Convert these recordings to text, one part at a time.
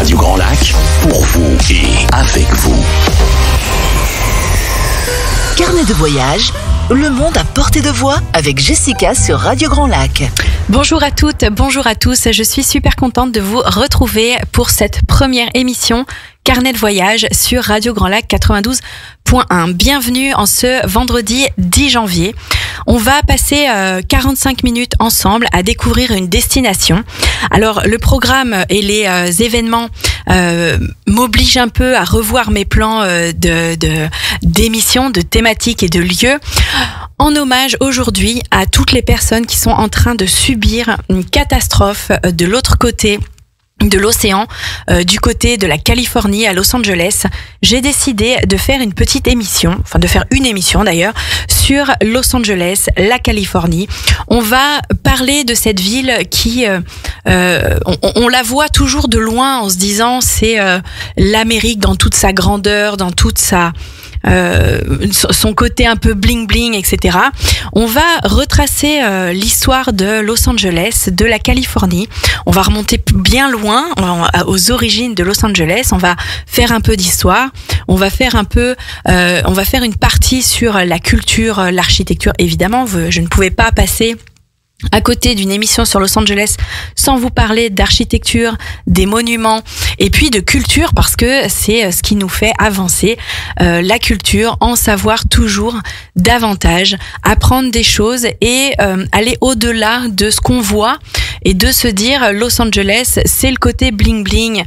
Radio Grand Lac, pour vous et avec vous. Carnet de voyage, le monde à portée de voix avec Jessica sur Radio Grand Lac. Bonjour à toutes, bonjour à tous. Je suis super contente de vous retrouver pour cette première émission Carnet de voyage sur Radio Grand Lac 92.1. Bienvenue en ce vendredi 10 janvier. On va passer 45 minutes ensemble à découvrir une destination. Alors le programme et les événements m'obligent un peu à revoir mes plans d'émissions, de thématiques et de lieux. En hommage aujourd'hui à toutes les personnes qui sont en train de subir une catastrophe de l'autre côté de l'océan, du côté de la Californie à Los Angeles, j'ai décidé de faire une petite émission, de faire une émission d'ailleurs, sur Los Angeles, la Californie. On va parler de cette ville qui, on la voit toujours de loin en se disant c'est l'Amérique dans toute sa grandeur, dans toute sa son côté un peu bling bling, etc. On va retracer l'histoire de Los Angeles, de la Californie. On va remonter bien loin, aux origines de Los Angeles. On va faire un peu d'histoire. On va faire une partie sur la culture, l'architecture. Évidemment, je ne pouvais pas passer à côté d'une émission sur Los Angeles sans vous parler d'architecture, des monuments et puis de culture, parce que c'est ce qui nous fait avancer, la culture, en savoir toujours davantage, apprendre des choses et aller au-delà de ce qu'on voit et de se dire Los Angeles, c'est le côté bling bling,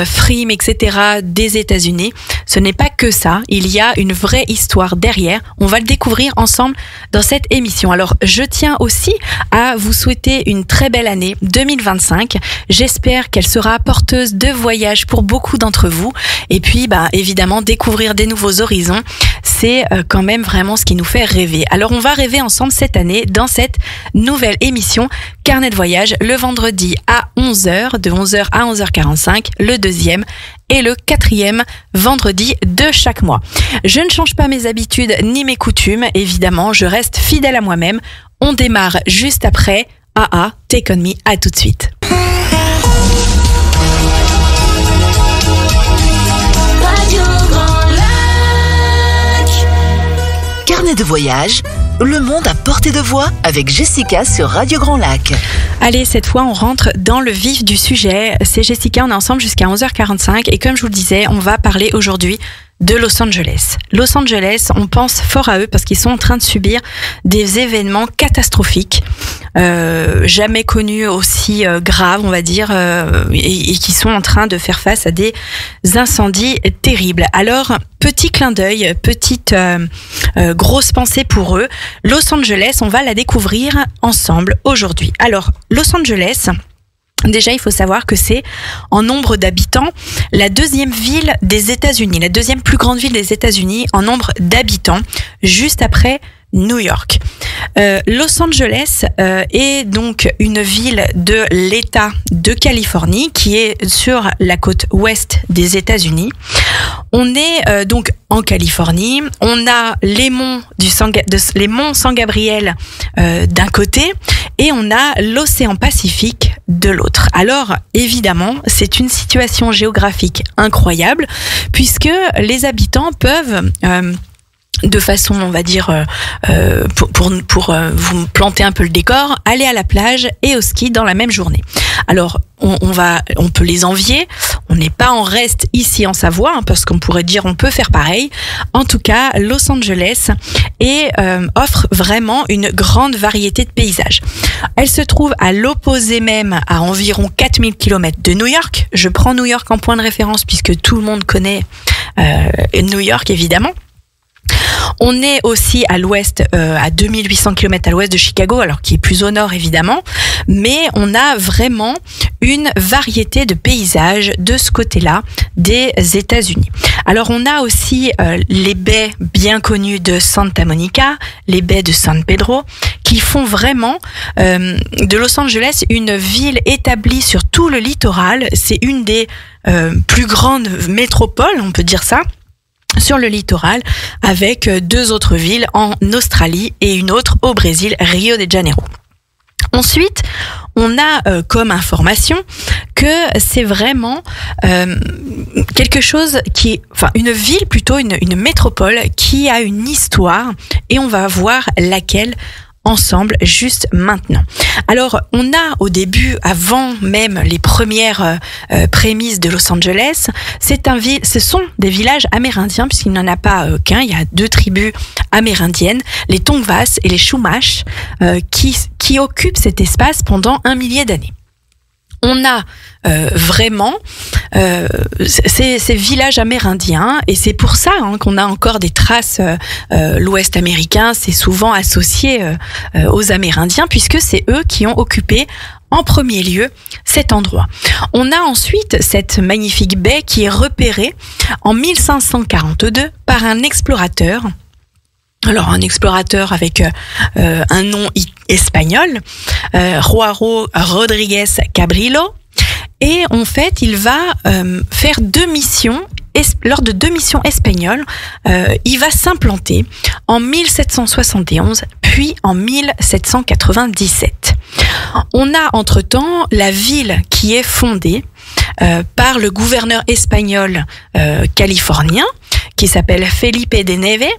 frime, etc. des États-Unis. Ce n'est pas que ça, il y a une vraie histoire derrière. On va le découvrir ensemble dans cette émission. Alors je tiens aussi à vous souhaiter une très belle année 2025. J'espère qu'elle sera porteuse de voyages pour beaucoup d'entre vous. Et puis, évidemment, découvrir des nouveaux horizons, c'est quand même vraiment ce qui nous fait rêver. Alors, on va rêver ensemble cette année dans cette nouvelle émission Carnet de voyage, le vendredi à 11h, de 11h à 11h45, le deuxième et le quatrième vendredi de chaque mois. Je ne change pas mes habitudes ni mes coutumes, évidemment, je reste fidèle à moi-même. On démarre juste après. Take On Me, à tout de suite. Carnet de voyage, le monde à portée de voix avec Jessica sur Radio Grand Lac. Allez, cette fois, on rentre dans le vif du sujet. C'est Jessica, on est ensemble jusqu'à 11h45 et comme je vous le disais, on va parler aujourd'hui de Los Angeles. Los Angeles, on pense fort à eux parce qu'ils sont en train de subir des événements catastrophiques, jamais connus aussi graves, on va dire, et qui sont en train de faire face à des incendies terribles. Alors, petit clin d'œil, petite grosse pensée pour eux. Los Angeles, on va la découvrir ensemble aujourd'hui. Alors, Los Angeles, déjà, il faut savoir que c'est, en nombre d'habitants, la deuxième ville des États-Unis, la deuxième plus grande ville des États-Unis en nombre d'habitants, juste après New York. Los Angeles est donc une ville de l'État de Californie qui est sur la côte ouest des États-Unis. On est donc en Californie. On a les monts San Gabriel d'un côté et on a l'océan Pacifique de l'autre. Alors évidemment, c'est une situation géographique incroyable puisque les habitants peuvent de façon, on va dire, pour vous planter un peu le décor, aller à la plage et au ski dans la même journée. Alors, on peut les envier. On n'est pas en reste ici en Savoie, parce qu'on pourrait dire on peut faire pareil. En tout cas, Los Angeles offre vraiment une grande variété de paysages. Elle se trouve à l'opposé même, à environ 4000 km de New York. Je prends New York en point de référence puisque tout le monde connaît New York, évidemment. On est aussi à l'ouest, à 2800 km à l'ouest de Chicago, alors qui est plus au nord évidemment, mais on a vraiment une variété de paysages de ce côté-là des États-Unis. Alors on a aussi les baies bien connues de Santa Monica, les baies de San Pedro, qui font vraiment de Los Angeles une ville établie sur tout le littoral. C'est une des plus grandes métropoles, on peut dire ça, sur le littoral, avec deux autres villes en Australie et une autre au Brésil, Rio de Janeiro. Ensuite, on a comme information que c'est vraiment quelque chose une ville plutôt, une métropole qui a une histoire, et on va voir laquelle ensemble juste maintenant. Alors, on a au début, avant même les premières prémices de Los Angeles, ce sont des villages amérindiens, puisqu'il n'en a pas qu'un. Il y a 2 tribus amérindiennes, les Tongvas et les Chumash, qui occupent cet espace pendant 1 millier d'années. On a vraiment ces villages amérindiens, et c'est pour ça qu'on a encore des traces. L'Ouest américain, c'est souvent associé aux Amérindiens, puisque c'est eux qui ont occupé en premier lieu cet endroit. On a ensuite cette magnifique baie qui est repérée en 1542 par un explorateur. Alors, un explorateur avec un nom espagnol, Juaro Rodríguez Cabrillo. Et en fait, il va faire 2 missions. Lors de 2 missions espagnoles, il va s'implanter en 1771, puis en 1797. On a entre-temps la ville qui est fondée par le gouverneur espagnol californien, qui s'appelle Felipe de Neve.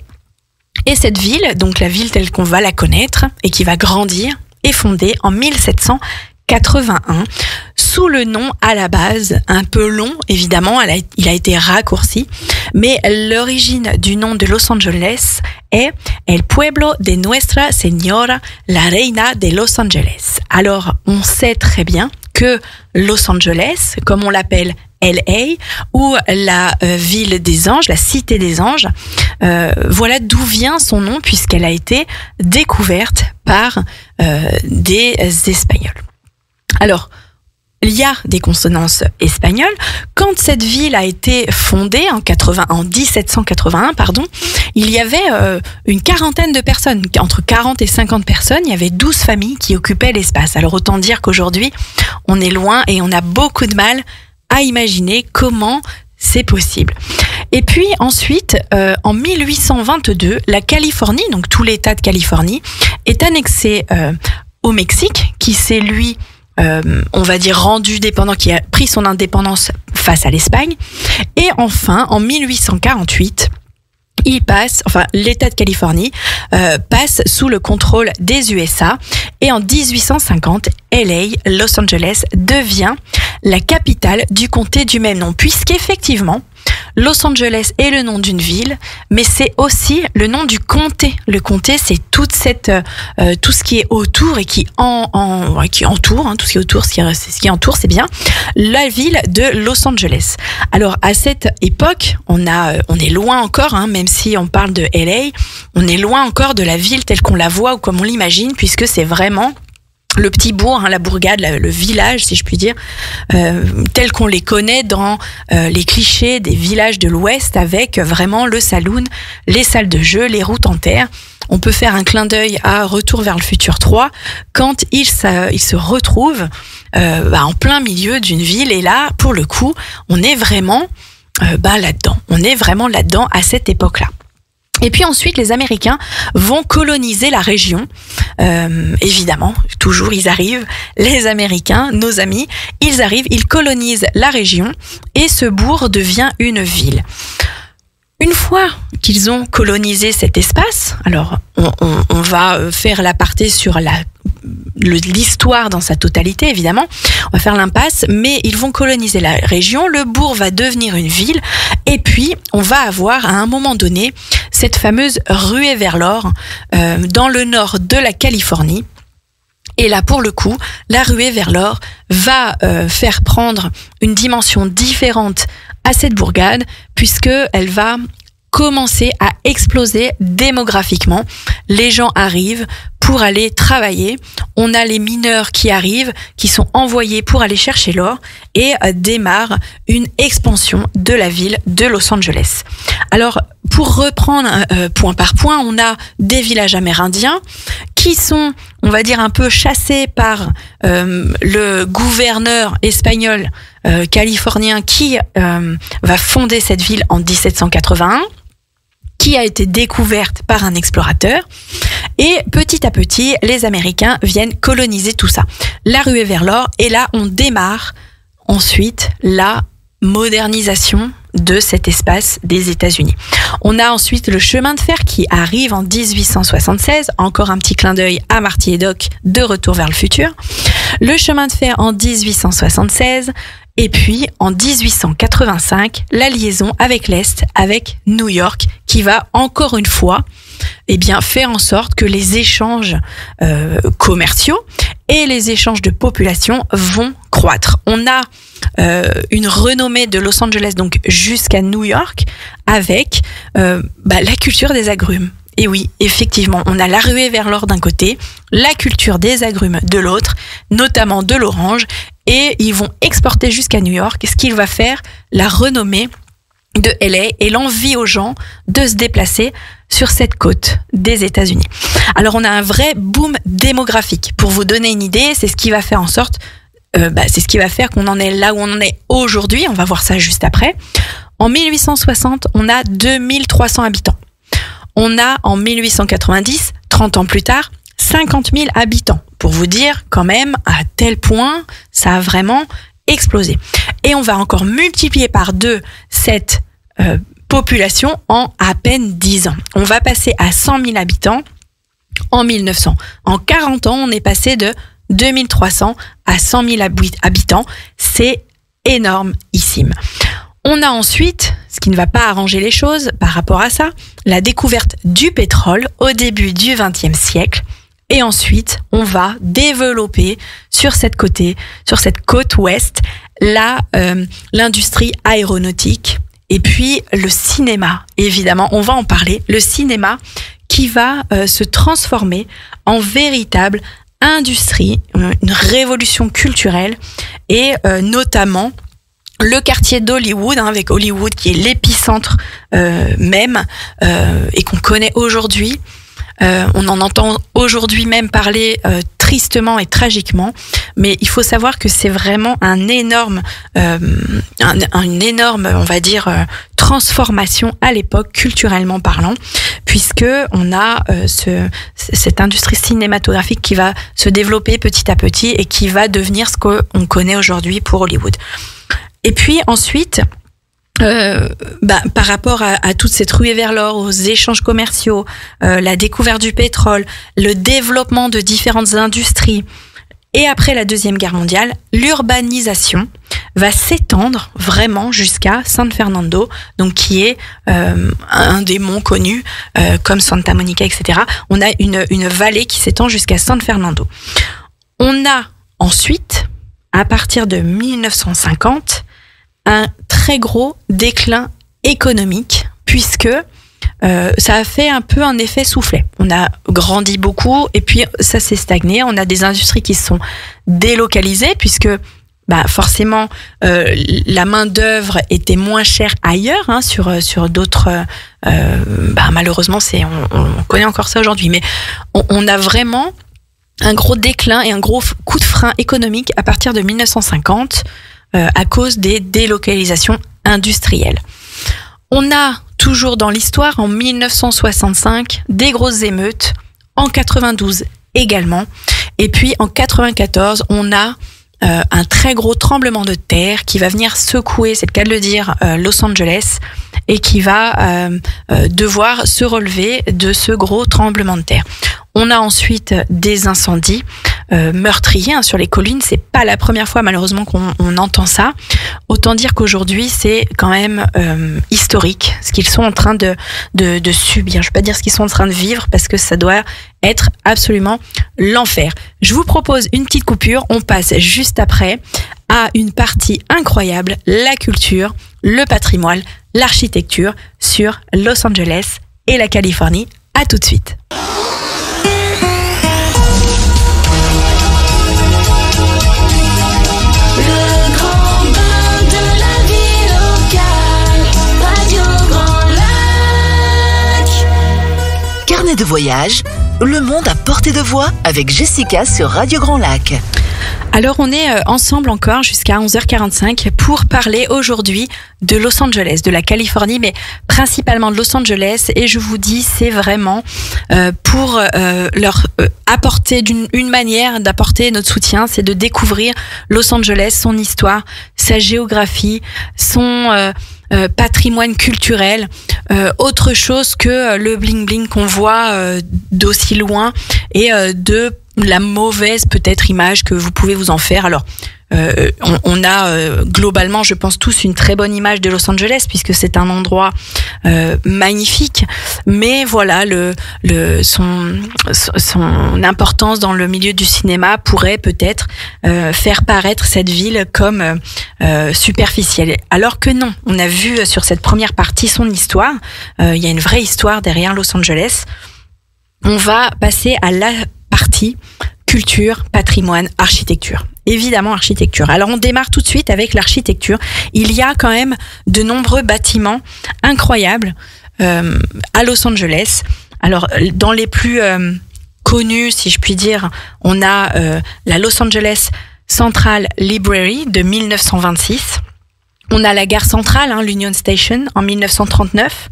Et cette ville, donc la ville telle qu'on va la connaître et qui va grandir, est fondée en 1781 sous le nom à la base, un peu long évidemment, il a été raccourci, mais l'origine du nom de Los Angeles est El Pueblo de Nuestra Señora, la Reina de Los Angeles. Alors, on sait très bien que Los Angeles, comme on l'appelle LA, ou la ville des anges, la cité des anges, voilà d'où vient son nom, puisqu'elle a été découverte par des Espagnols. Alors, il y a des consonances espagnoles. Quand cette ville a été fondée en 1781, il y avait une quarantaine de personnes, entre 40 et 50 personnes. Il y avait 12 familles qui occupaient l'espace. Alors autant dire qu'aujourd'hui, on est loin et on a beaucoup de mal à imaginer comment c'est possible. Et puis ensuite, en 1822, la Californie, donc tout l'État de Californie, est annexé au Mexique, qui s'est lui on va dire rendu dépendant, qui a pris son indépendance face à l'Espagne. Et enfin, en 1848, l'État de Californie passe sous le contrôle des USA, et en 1850, LA, Los Angeles, devient la capitale du comté du même nom, puisqu'effectivement, Los Angeles est le nom d'une ville, mais c'est aussi le nom du comté. Le comté, c'est tout ce qui est autour et qui entoure, tout ce qui est autour, ce qui entoure, c'est bien la ville de Los Angeles. Alors à cette époque, on est loin encore, même si on parle de LA, on est loin encore de la ville telle qu'on la voit ou comme on l'imagine, puisque c'est vraiment le petit bourg, la bourgade, le village, si je puis dire, tel qu'on les connaît dans les clichés des villages de l'Ouest, avec vraiment le saloon, les salles de jeu, les routes en terre. On peut faire un clin d'œil à Retour vers le futur 3, quand il se retrouve en plein milieu d'une ville, et là, pour le coup, on est vraiment là-dedans. On est vraiment là-dedans à cette époque-là. Et puis ensuite, les Américains vont coloniser la région. Évidemment, toujours ils arrivent, les Américains, nos amis, ils arrivent, ils colonisent la région, et ce bourg devient une ville. Une fois qu'ils ont colonisé cet espace, alors on va faire l'aparté sur l'histoire dans sa totalité, évidemment. On va faire l'impasse, mais ils vont coloniser la région, le bourg va devenir une ville, et puis on va avoir à un moment donné cette fameuse ruée vers l'or dans le nord de la Californie. Et là, pour le coup, la ruée vers l'or va faire prendre une dimension différente à cette bourgade, puisqu'elle va commencer à exploser démographiquement. Les gens arrivent pour aller travailler. On a les mineurs qui arrivent, qui sont envoyés pour aller chercher l'or, et démarre une expansion de la ville de Los Angeles. Alors, pour reprendre point par point, on a des villages amérindiens qui sont, on va dire, un peu chassés par le gouverneur espagnol californien qui va fonder cette ville en 1781. qui a été découverte par un explorateur. Et petit à petit, les Américains viennent coloniser tout ça. La ruée vers l'or, et là, on démarre ensuite la modernisation de cet espace des États-Unis. On a ensuite le chemin de fer qui arrive en 1876, encore un petit clin d'œil à Marty Haddock de Retour vers le futur. Le chemin de fer en 1876, et puis en 1885, la liaison avec l'Est, avec New York, qui va encore une fois faire en sorte que les échanges commerciaux et les échanges de population vont croître. On a une renommée de Los Angeles donc jusqu'à New York avec la culture des agrumes. Et oui, effectivement, on a la ruée vers l'or d'un côté, la culture des agrumes de l'autre, notamment de l'orange, et ils vont exporter jusqu'à New York, ce qui va faire la renommée de LA et l'envie aux gens de se déplacer sur cette côte des États-Unis. Alors on a un vrai boom démographique. Pour vous donner une idée, c'est ce qui va faire en sorte, c'est ce qui va faire qu'on en est là où on en est aujourd'hui. On va voir ça juste après. En 1860, on a 2300 habitants. On a en 1890, 30 ans plus tard, 50 000 habitants. Pour vous dire quand même à tel point, ça a vraiment explosé. Et on va encore multiplier par 2 cette population en à peine 10 ans. On va passer à 100 000 habitants en 1900. En 40 ans, on est passé de 2300 à 100 000 habitants. C'est énormissime. On a ensuite, ce qui ne va pas arranger les choses par rapport à ça, la découverte du pétrole au début du XXe siècle. Et ensuite, on va développer sur cette côte ouest, l'industrie aéronautique et puis le cinéma. Évidemment, on va en parler. Le cinéma qui va se transformer en véritable industrie, une révolution culturelle et notamment le quartier d'Hollywood, avec Hollywood qui est l'épicentre même et qu'on connaît aujourd'hui. On en entend aujourd'hui même parler tristement et tragiquement, mais il faut savoir que c'est vraiment une énorme, on va dire, transformation à l'époque, culturellement parlant, puisque on a cette industrie cinématographique qui va se développer petit à petit et qui va devenir ce qu'on connaît aujourd'hui pour Hollywood. Et puis ensuite, par rapport à toute cette ruée vers l'or, aux échanges commerciaux, la découverte du pétrole, le développement de différentes industries, et après la Deuxième Guerre mondiale, l'urbanisation va s'étendre vraiment jusqu'à San Fernando, donc qui est un des monts connus comme Santa Monica, etc. On a une vallée qui s'étend jusqu'à San Fernando. On a ensuite, à partir de 1950, un très gros déclin économique, puisque ça a fait un peu un effet soufflet. On a grandi beaucoup et puis ça s'est stagné. On a des industries qui se sont délocalisées, puisque forcément la main d'œuvre était moins chère ailleurs, sur d'autres. Malheureusement, on connaît encore ça aujourd'hui, mais on a vraiment un gros déclin et un gros coup de frein économique à partir de 1950. À cause des délocalisations industrielles. On a toujours dans l'histoire, en 1965, des grosses émeutes, en 92 également, et puis en 94, on a un très gros tremblement de terre qui va venir secouer, c'est le cas de le dire, Los Angeles, et qui va devoir se relever de ce gros tremblement de terre. On a ensuite des incendies meurtriers sur les collines. C'est pas la première fois malheureusement qu'on entend ça. Autant dire qu'aujourd'hui c'est quand même historique ce qu'ils sont en train de subir. Je vais pas dire ce qu'ils sont en train de vivre parce que ça doit être absolument l'enfer. Je vous propose une petite coupure. On passe juste après à une partie incroyable, la culture, le patrimoine, l'architecture sur Los Angeles et la Californie. À tout de suite. Carnet de voyage, le monde à portée de voix avec Jessica sur Radio Grand Lac. Alors on est ensemble encore jusqu'à 11h45 pour parler aujourd'hui de Los Angeles, de la Californie, mais principalement de Los Angeles. Et je vous dis, c'est vraiment pour leur apporter une manière d'apporter notre soutien, c'est de découvrir Los Angeles, son histoire, sa géographie, son patrimoine culturel, autre chose que le bling bling qu'on voit d'aussi loin et de la mauvaise peut-être image que vous pouvez vous en faire. Alors on a globalement, je pense tous, une très bonne image de Los Angeles puisque c'est un endroit magnifique, mais voilà, son importance dans le milieu du cinéma pourrait peut-être faire paraître cette ville comme superficielle, alors que non. On a vu sur cette première partie son histoire. Il y a une vraie histoire derrière Los Angeles. On va passer à la partie culture, patrimoine, architecture. Évidemment, architecture. Alors, on démarre tout de suite avec l'architecture. Il y a quand même de nombreux bâtiments incroyables à Los Angeles. Alors, dans les plus connus, si je puis dire, on a la Los Angeles Central Library de 1926. On a la gare centrale, l'Union Station, en 1939.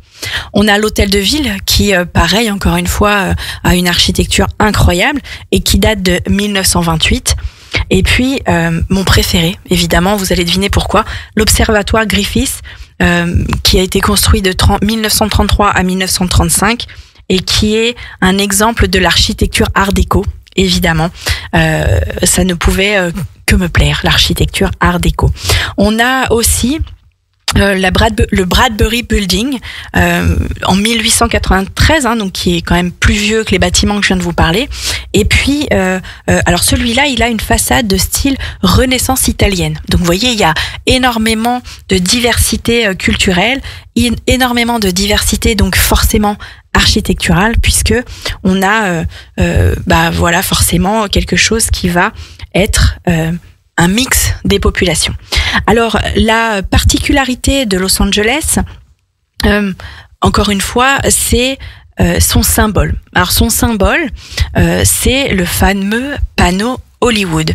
On a l'hôtel de ville qui, pareil, encore une fois, a une architecture incroyable et qui date de 1928. Et puis, mon préféré, évidemment, vous allez deviner pourquoi, l'observatoire Griffith, qui a été construit de 1933 à 1935 et qui est un exemple de l'architecture art déco, évidemment. Ça ne pouvait que me plaire, l'architecture art déco. On a aussi le Bradbury Building en 1893, donc qui est quand même plus vieux que les bâtiments que je viens de vous parler. Et puis, alors celui-là, il a une façade de style Renaissance italienne. Donc vous voyez, il y a énormément de diversité culturelle, énormément de diversité, donc forcément architecturale, puisque on a, voilà, forcément quelque chose qui va être un mix des populations. Alors, la particularité de Los Angeles, encore une fois, c'est son symbole. Alors, son symbole, c'est le fameux panneau Hollywood.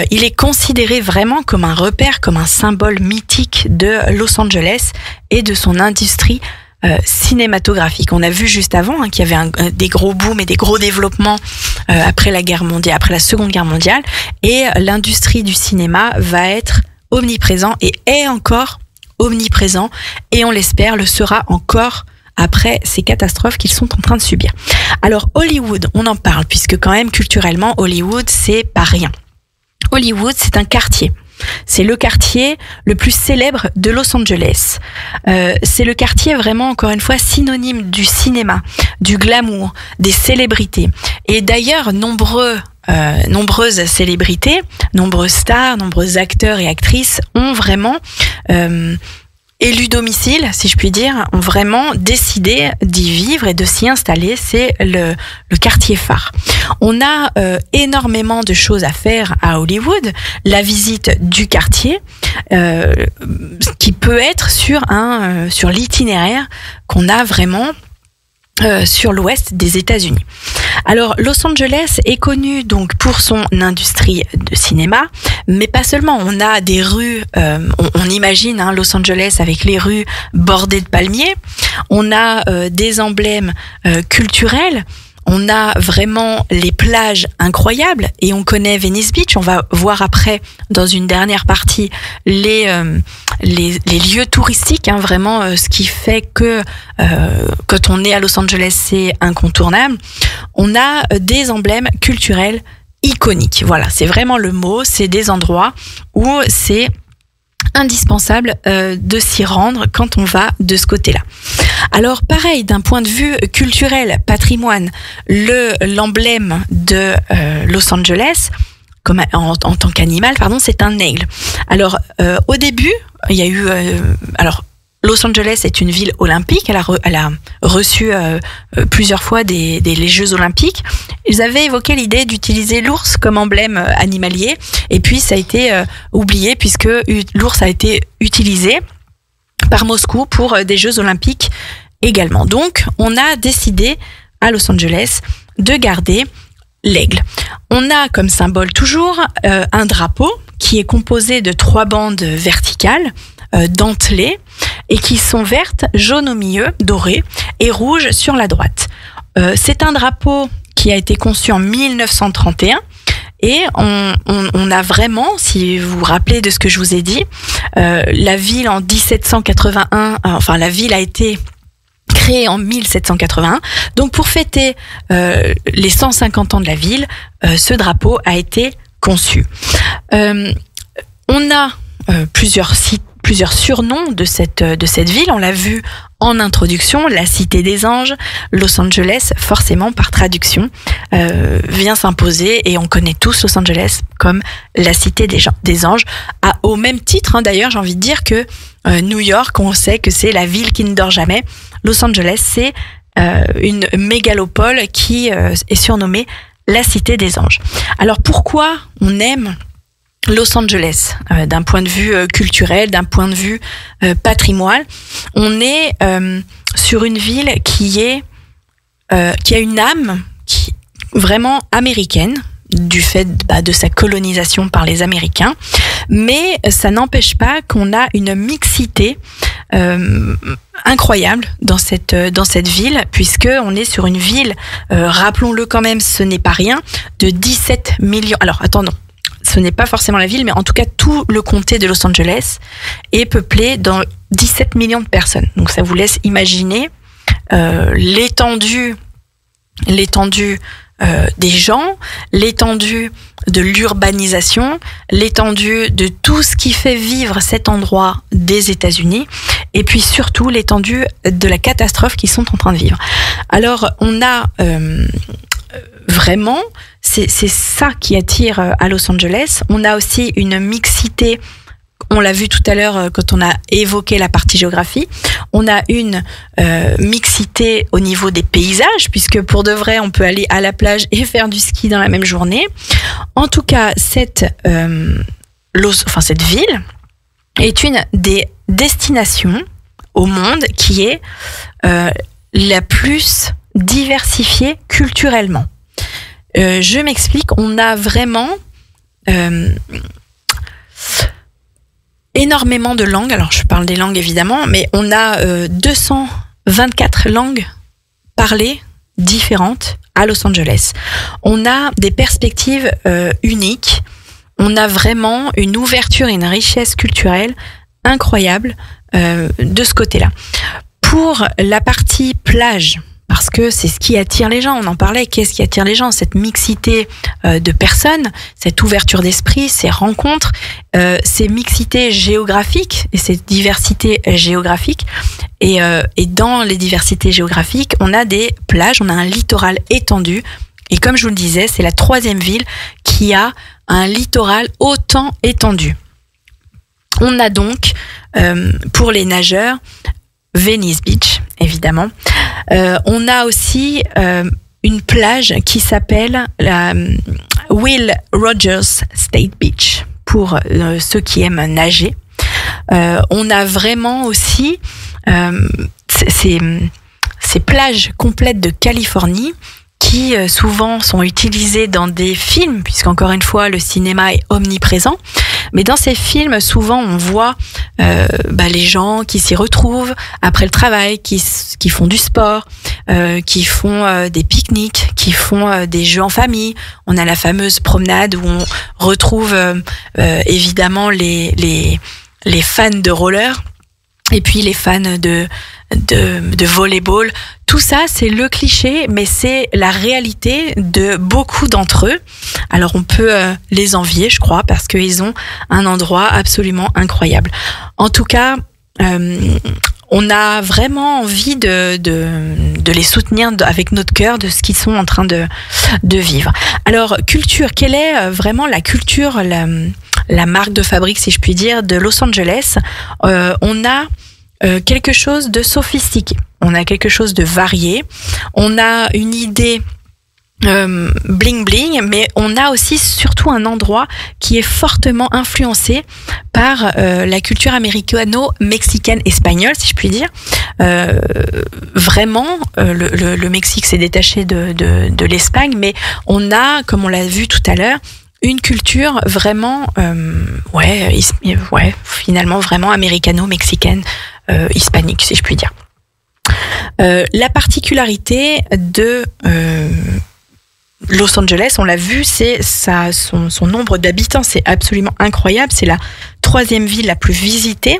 Il est considéré vraiment comme un repère, comme un symbole mythique de Los Angeles et de son industrie cinématographique. On a vu juste avant qu'il y avait des gros booms et des gros développements après la guerre mondiale, après la Seconde Guerre mondiale, et l'industrie du cinéma va être omniprésent et est encore omniprésent, et on l'espère le sera encore après ces catastrophes qu'ils sont en train de subir. Alors Hollywood, on en parle puisque quand même culturellement Hollywood c'est pas rien. Hollywood c'est un quartier. C'est le quartier le plus célèbre de Los Angeles. C'est le quartier vraiment, encore une fois, synonyme du cinéma, du glamour, des célébrités. Et d'ailleurs, nombreuses célébrités, nombreux stars, nombreux acteurs et actrices ont vraiment élu domicile, si je puis dire, ont vraiment décidé d'y vivre et de s'y installer. C'est le quartier phare. On a énormément de choses à faire à Hollywood. La visite du quartier, qui peut être sur l'itinéraire qu'on a vraiment sur l'ouest des États-Unis. Alors, Los Angeles est connu donc pour son industrie de cinéma, mais pas seulement. On a des rues, on imagine Los Angeles avec les rues bordées de palmiers. On a des emblèmes culturels. On a vraiment les plages incroyables et on connaît Venice Beach. On va voir après, dans une dernière partie, les lieux touristiques, vraiment ce qui fait que quand on est à Los Angeles, c'est incontournable. On a des emblèmes culturels iconiques. Voilà, c'est vraiment le mot. C'est des endroits où c'est indispensable de s'y rendre quand on va de ce côté-là. Alors pareil, d'un point de vue culturel, patrimoine, l'emblème de Los Angeles, comme en tant qu'animal, c'est un aigle. Alors au début, il y a eu Los Angeles est une ville olympique. Elle a reçu plusieurs fois les Jeux olympiques. Ils avaient évoqué l'idée d'utiliser l'ours comme emblème animalier. Et puis, ça a été oublié puisque l'ours a été utilisé par Moscou pour des Jeux olympiques également. Donc, on a décidé à Los Angeles de garder l'aigle. On a comme symbole toujours un drapeau qui est composé de 3 bandes verticales dentelées et qui sont vertes, jaunes au milieu, dorées et rouges sur la droite. C'est un drapeau qui a été conçu en 1931 et on a vraiment, si vous vous rappelez de ce que je vous ai dit, la ville en 1781, enfin la ville a été créée en 1781. Donc pour fêter les 150 ans de la ville, ce drapeau a été conçu. On a plusieurs surnoms de cette ville. On l'a vu en introduction, la Cité des Anges. Los Angeles, forcément par traduction, vient s'imposer et on connaît tous Los Angeles comme la Cité des Anges. Au même titre, d'ailleurs, j'ai envie de dire que New York, on sait que c'est la ville qui ne dort jamais. Los Angeles, c'est une mégalopole qui est surnommée la Cité des Anges. Alors pourquoi on aime Los Angeles d'un point de vue culturel, d'un point de vue patrimoine? On est sur une ville qui a une âme vraiment américaine, du fait de sa colonisation par les Américains, mais ça n'empêche pas qu'on a une mixité incroyable dans cette ville, puisque on est sur une ville, rappelons-le quand même, ce n'est pas rien, de 17 millions. Alors attendons, ce n'est pas forcément la ville, mais en tout cas tout le comté de Los Angeles est peuplé dans 17 millions de personnes. Donc ça vous laisse imaginer l'étendue des gens, l'étendue de l'urbanisation, l'étendue de tout ce qui fait vivre cet endroit des États-Unis, et puis surtout l'étendue de la catastrophe qu'ils sont en train de vivre. Alors on a vraiment, c'est ça qui attire à Los Angeles. On a aussi une mixité. On l'a vu tout à l'heure quand on a évoqué la partie géographie. On a une mixité au niveau des paysages, puisque pour de vrai, on peut aller à la plage et faire du ski dans la même journée. En tout cas, cette ville est une des destinations au monde qui est la plus diversifiée culturellement. Je m'explique, on a vraiment énormément de langues. Alors, je parle des langues évidemment, mais on a 224 langues parlées différentes à Los Angeles. On a des perspectives uniques. On a vraiment une ouverture et une richesse culturelle incroyable de ce côté-là. Pour la partie plage, parce que c'est ce qui attire les gens. On en parlait, qu'est-ce qui attire les gens? Cette mixité de personnes, cette ouverture d'esprit, ces rencontres, ces mixités géographiques et cette diversité géographique. Et dans les diversités géographiques, on a des plages, on a un littoral étendu. Et comme je vous le disais, c'est la 3e ville qui a un littoral autant étendu. On a donc, pour les nageurs, Venice Beach, évidemment. On a aussi une plage qui s'appelle la Will Rogers State Beach, pour ceux qui aiment nager. On a vraiment aussi ces plages complètes de Californie qui souvent sont utilisées dans des films, puisqu'encore une fois, le cinéma est omniprésent. Mais dans ces films, souvent, on voit les gens qui s'y retrouvent après le travail, qui font du sport, qui font des pique-niques, qui font des jeux en famille. On a la fameuse promenade où on retrouve évidemment les fans de roller et puis les fans de volleyball. Tout ça, c'est le cliché, mais c'est la réalité de beaucoup d'entre eux. Alors, on peut les envier, je crois, parce qu'ils ont un endroit absolument incroyable. En tout cas, on a vraiment envie de les soutenir avec notre cœur de ce qu'ils sont en train de vivre. Alors, culture, quelle est vraiment la culture, la marque de fabrique, si je puis dire, de Los Angeles? On a quelque chose de sophistiqué, on a quelque chose de varié, on a une idée bling bling, mais on a aussi surtout un endroit qui est fortement influencé par la culture américano-mexicaine espagnole, si je puis dire. Vraiment, le Mexique s'est détaché de l'Espagne, mais on a, comme on l'a vu tout à l'heure, une culture vraiment, finalement vraiment américano-mexicaine, hispanique, si je puis dire. La particularité de Los Angeles, on l'a vu, c'est son nombre d'habitants, c'est absolument incroyable. C'est la 3e ville la plus visitée.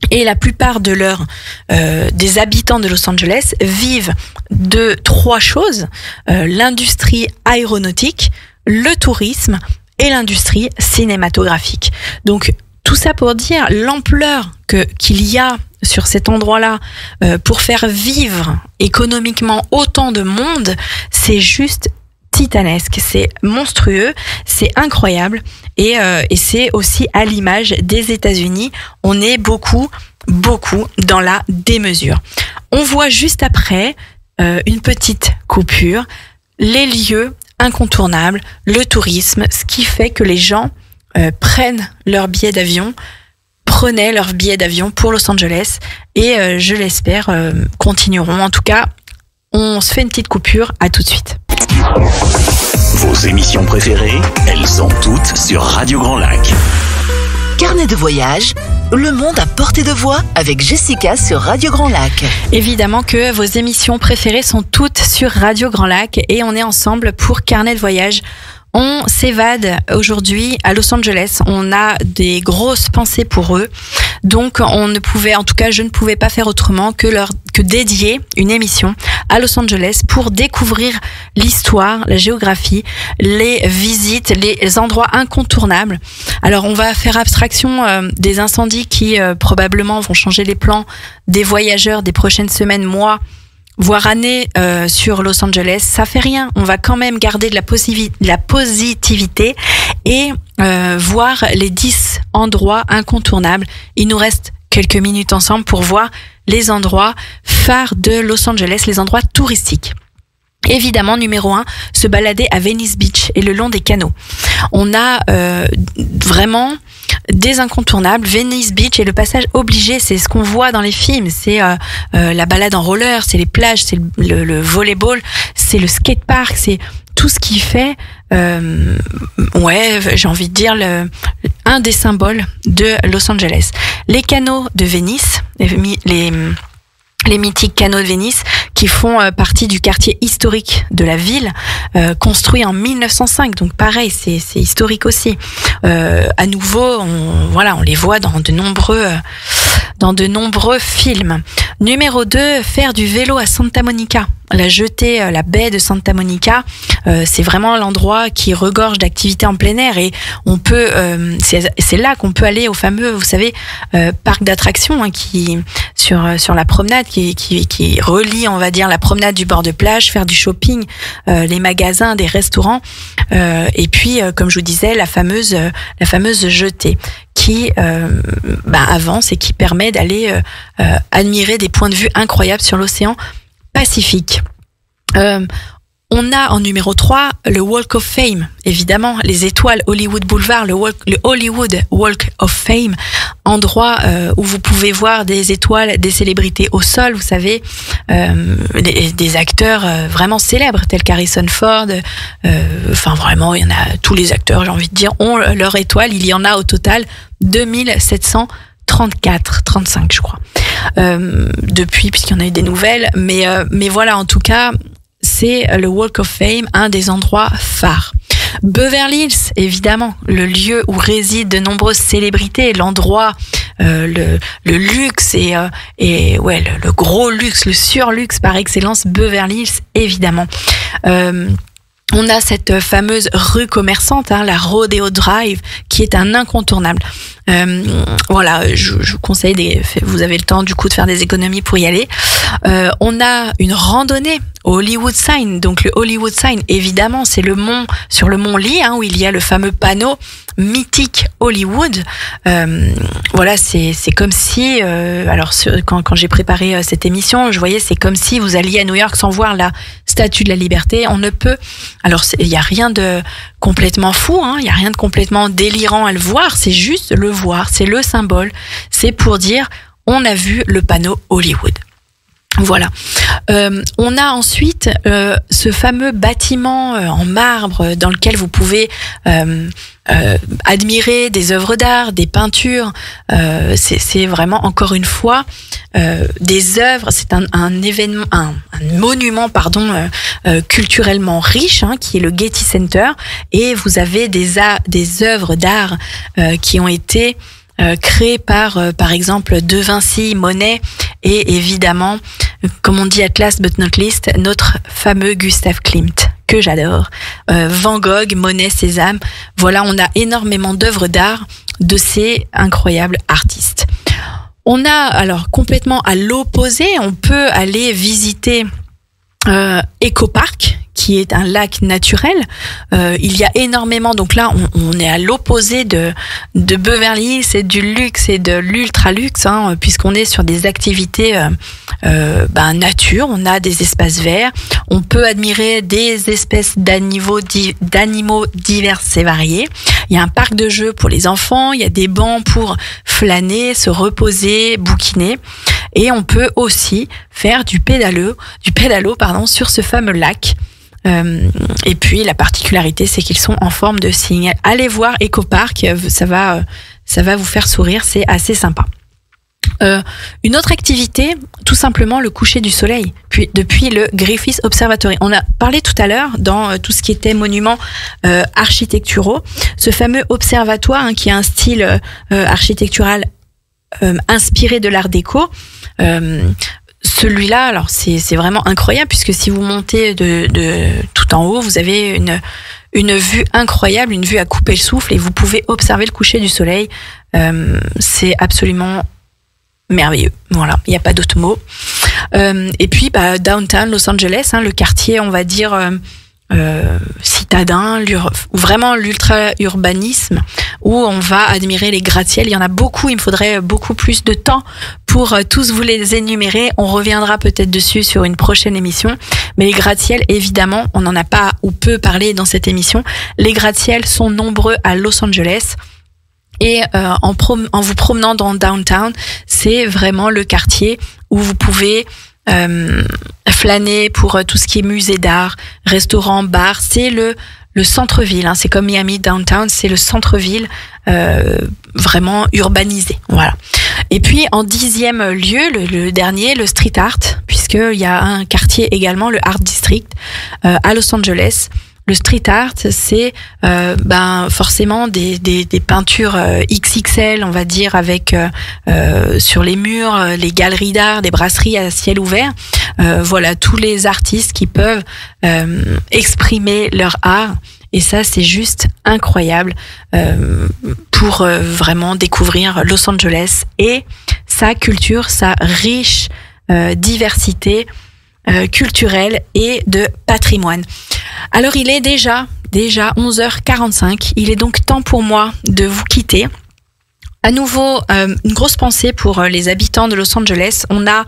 Et la plupart des habitants de Los Angeles vivent de 3 choses, l'industrie aéronautique, le tourisme et l'industrie cinématographique. Donc tout ça pour dire l'ampleur qu'il y a sur cet endroit-là pour faire vivre économiquement autant de monde, c'est juste titanesque, c'est monstrueux, c'est incroyable et c'est aussi à l'image des États-Unis. On est beaucoup dans la démesure. On voit juste après une petite coupure, les lieux incontournables, le tourisme, ce qui fait que les gens prenaient leur billet d'avion pour Los Angeles et je l'espère continueront. En tout cas, on se fait une petite coupure, à tout de suite. Vos émissions préférées, elles sont toutes sur Radio Grand Lac. Carnet de voyage, le monde à portée de voix avec Jessica sur Radio Grand Lac. Évidemment que vos émissions préférées sont toutes sur Radio Grand Lac et on est ensemble pour Carnet de voyage. On s'évade aujourd'hui à Los Angeles. On a des grosses pensées pour eux. Donc, je ne pouvais pas faire autrement que dédier une émission à Los Angeles pour découvrir l'histoire, la géographie, les visites, les endroits incontournables. Alors, on va faire abstraction des incendies qui probablement vont changer les plans des voyageurs des prochaines semaines, mois, voire années sur Los Angeles. Ça fait rien, on va quand même garder de la positivité et voir les 10 endroits incontournables. Il nous reste quelques minutes ensemble pour voir les endroits phares de Los Angeles, les endroits touristiques. Évidemment, numéro 1, se balader à Venice Beach et le long des canaux. On a vraiment des incontournables. Venice Beach est le passage obligé, c'est ce qu'on voit dans les films, c'est la balade en roller, c'est les plages, c'est le volleyball, c'est le skatepark, c'est tout ce qui fait, j'ai envie de dire, un des symboles de Los Angeles. Les canaux de Venise, les mythiques canaux de Venise qui font partie du quartier historique de la ville, construit en 1905. Donc pareil, c'est historique aussi. À nouveau, on les voit dans de nombreux films. Numéro 2, faire du vélo à Santa Monica. La jetée, la baie de Santa Monica, c'est vraiment l'endroit qui regorge d'activités en plein air et on peut, c'est là qu'on peut aller au fameux, vous savez, parc d'attractions qui sur la promenade qui relie, on va dire, la promenade du bord de plage, faire du shopping, les magasins, des restaurants, et puis comme je vous disais, la fameuse jetée qui avance et qui permet d'aller admirer des points de vue incroyables sur l'océan Pacifique. On a en numéro 3 le Walk of Fame, évidemment, les étoiles Hollywood Boulevard, le Hollywood Walk of Fame, endroit où vous pouvez voir des étoiles, des célébrités au sol, vous savez, des acteurs vraiment célèbres tels qu'Harrison Ford, vraiment, il y en a, tous les acteurs, j'ai envie de dire, ont leur étoile, il y en a au total 35 je crois, depuis, puisqu'il y en a eu des nouvelles, mais voilà, en tout cas, c'est le Walk of Fame, un des endroits phares. Beverly Hills, évidemment, le lieu où résident de nombreuses célébrités, l'endroit, le luxe et le gros luxe, le surluxe par excellence, Beverly Hills, évidemment. On a cette fameuse rue commerçante, la Rodeo Drive, qui est un incontournable. Voilà, je vous conseille, vous avez le temps du coup de faire des économies pour y aller. On a une randonnée au Hollywood Sign. Donc le Hollywood Sign, évidemment, c'est le mont, sur le mont Lee, où il y a le fameux panneau mythique Hollywood. Voilà, c'est comme si, alors quand j'ai préparé cette émission, je voyais, c'est comme si vous alliez à New York sans voir la Statue de la Liberté. On ne peut, alors il y a rien de complètement fou, il y a rien de complètement délirant à le voir, c'est juste le voir, c'est le symbole, c'est pour dire on a vu le panneau Hollywood. Voilà. On a ensuite ce fameux bâtiment en marbre dans lequel vous pouvez admirer des œuvres d'art, des peintures. C'est vraiment, encore une fois, des œuvres. C'est un événement, un monument, culturellement riche, qui est le Getty Center. Et vous avez des œuvres d'art qui ont été créé par exemple De Vinci, Monet et évidemment, comme on dit at last but not least, notre fameux Gustav Klimt que j'adore. Van Gogh, Monet, Cézanne. Voilà, on a énormément d'œuvres d'art de ces incroyables artistes. On a alors complètement à l'opposé, on peut aller visiter Echo Park, qui est un lac naturel. Il y a énormément, donc là on est à l'opposé de Beverly Hills, c'est du luxe et de l'ultra luxe, puisqu'on est sur des activités nature. On a des espaces verts, on peut admirer des espèces d'animaux divers et variés. Il y a un parc de jeux pour les enfants, il y a des bancs pour flâner, se reposer, bouquiner, et on peut aussi faire du pédalo sur ce fameux lac. Et puis la particularité, c'est qu'ils sont en forme de cygne. Allez voir Echo Park, ça va vous faire sourire, c'est assez sympa. Une autre activité, tout simplement le coucher du soleil, depuis le Griffith Observatory. On a parlé tout à l'heure dans tout ce qui était monuments architecturaux, ce fameux observatoire qui a un style architectural inspiré de l'art déco. Celui-là, alors c'est vraiment incroyable, puisque si vous montez de tout en haut, vous avez une vue incroyable, une vue à couper le souffle, et vous pouvez observer le coucher du soleil. C'est absolument merveilleux. Voilà, il n'y a pas d'autre mot. Et puis downtown Los Angeles, le quartier, on va dire citadin, vraiment l'ultra-urbanisme, où on va admirer les gratte-ciels. Il y en a beaucoup, il me faudrait beaucoup plus de temps pour tous vous les énumérer. On reviendra peut-être dessus sur une prochaine émission. Mais les gratte-ciels, évidemment, on n'en a pas ou peu parlé dans cette émission. Les gratte-ciels sont nombreux à Los Angeles. Et en vous promenant dans downtown, c'est vraiment le quartier où vous pouvez flâner pour tout ce qui est musée d'art, restaurant, bar. C'est le centre-ville, c'est comme Miami downtown, c'est le centre-ville vraiment urbanisé. Voilà. Et puis en 10e lieu, le dernier, le street art, puisqu'il y a un quartier également, le Art District, à Los Angeles. Le street art, c'est forcément des peintures XXL, on va dire, avec sur les murs, les galeries d'art, des brasseries à ciel ouvert. Voilà, tous les artistes qui peuvent exprimer leur art. Et ça, c'est juste incroyable pour vraiment découvrir Los Angeles et sa culture, sa riche diversité culturelle et de patrimoine. Alors il est déjà 11h45, il est donc temps pour moi de vous quitter. À nouveau, une grosse pensée pour les habitants de Los Angeles. On a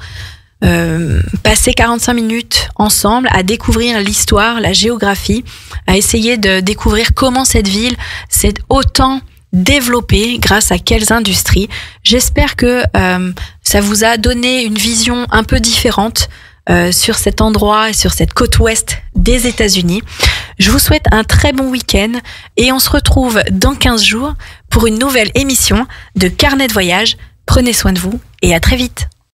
passé 45 minutes ensemble à découvrir l'histoire, la géographie, à essayer de découvrir comment cette ville s'est autant développée, grâce à quelles industries. J'espère que ça vous a donné une vision un peu différente sur cet endroit et sur cette côte ouest des États-Unis. Je vous souhaite un très bon week-end et on se retrouve dans 15 jours pour une nouvelle émission de Carnet de voyage. Prenez soin de vous et à très vite.